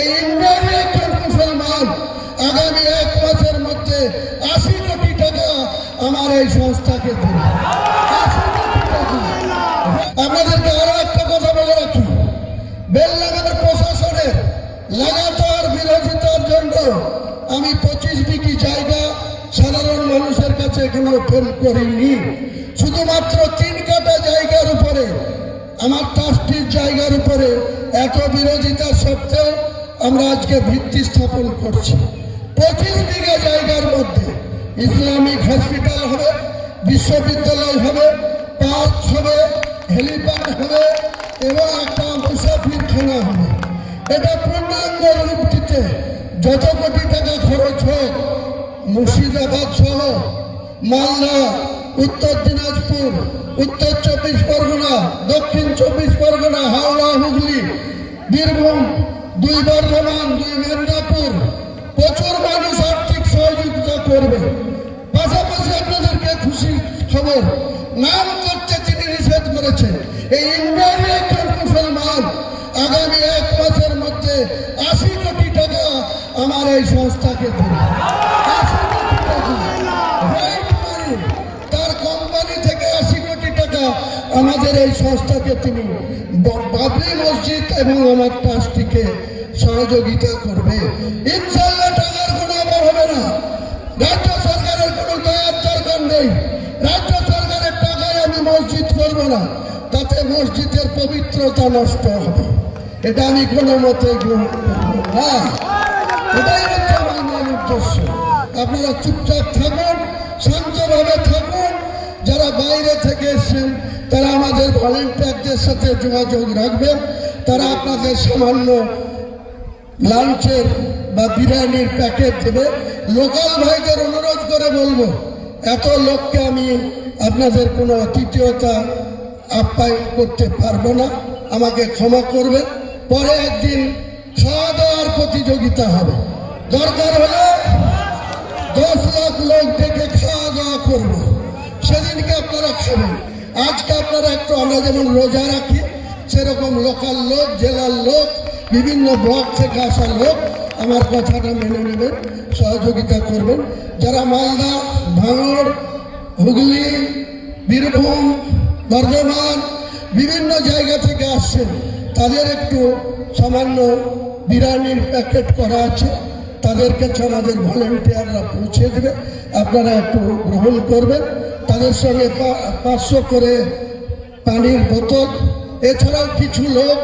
এই ইন্ডিয়ার একজন মুসলমান আগামী 1 মাসের মধ্যে 80 কোটি টাকা আমার এই সংস্থাকে দেবে। 80 কোটি টাকা। আপনাদেরকে আরো একটা কথা বলে রাখি, বেলডাঙ্গার প্রশাসনের লাগাতার বিরোধিতার জন্য আমি 25 বিঘি জায়গা সাধারণ মানুষের কাছে এখনো ওপেন করিনি। শুধুমাত্র 3 কাঠা জায়গার উপরে, আমার ট্রাস্টির জায়গার উপরে এত বিরোধিতা সত্ত্বেও আমরা আজকে ভিত্তি স্থাপন করছি। 25 বিঘা জায়গার মধ্যে ইসলামিক হসপিটাল হবে, বিশ্ববিদ্যালয় হবে, পার্ক হবে, হেলিপ্যাড হবে এবং একটা মুসাফিরখানা হবে। এটা পূর্ণাঙ্গ রূপ দিতে যত কোটি টাকা খরচ হোক, মুর্শিদাবাদ সহ মালদা, উত্তর দিনাজপুর, উত্তর 24 পরগনা, দক্ষিণ 24 পরগনা, হাওড়া, হুগলি, বীরভূম, 2 বর্ধমান, 2 মেদিনীপুর, প্রচুর মানুষ আর্থিক সহযোগিতা করবে। পাশাপাশি আপনাদেরকে খুশি খবর, নাম করতে তিনি নিষেধ করেছেন। এই ইন্ডিয়ার একজন মুসলমান আগামী 1 মাসের মধ্যে 80 কোটি টাকা আমার এই সংস্থাকে দেবে। 80 কোটি টাকা তার কোম্পানি থেকে 80 কোটি টাকা আমাদের এই সংস্থাকে তিনি বাবরি মসজিদ এবং আমার ট্রাস্টিকে সহযোগিতা করবে। ইনশাআল্লাহ টাকার কোনো অভাব হবে না। রাজ্য সরকারের কোনো দয়ার দরকার নেই। রাজ্য সরকারের টাকায় আমি মসজিদ করব না, তাতে মসজিদের পবিত্রতা নষ্ট হবে। এটা আমি কোনো মতে গ্রহণ করব না। এটাই হচ্ছে আমার মূল উদ্দেশ্য। আপনারা চুপচাপ থাকুন, শান্তভাবে থাকুন। যারা বাইরে থেকে এসছেন তারা আমাদের ভলেন্টিয়ারদের সাথে যোগাযোগ রাখবেন। তারা আপনাদের সামান্য লাঞ্চের বা বিরিয়ানির প্যাকেট দেবে। লোকাল ভাইদের অনুরোধ করে বলবো, এত লোককে আমি আপনাদের কোনো আতিথেয়তা আপ্যায়ন করতে পারবো না, আমাকে ক্ষমা করবেন। পরে একদিন খাওয়া দাওয়ার প্রতিযোগিতা হবে, দরকার হলে 10 লাখ লোক ডেকে খাওয়া দাওয়া করবো, সেদিনকে আপনারা খাবেন। আজকে আপনারা একটু, আমরা যেমন রোজা রাখি সেরকম লোকাল লোক, জেলার লোক, বিভিন্ন ব্লক থেকে আসা লোক আমার কথাটা মেনে নেবেন, সহযোগিতা করবেন। যারা মালদা, ভাঙড়, হুগলি, বীরভূম, বর্ধমান বিভিন্ন জায়গা থেকে আসছেন, তাদের একটু সামান্য বিরিয়ানির প্যাকেট করা আছে, তাদের কাছে আমাদের ভলেন্টিয়াররা পৌঁছে দেবে। আপনারা একটু গ্রহণ করবেন। তাদের সঙ্গে 500 করে পানির বোতল, এছাড়াও কিছু লোক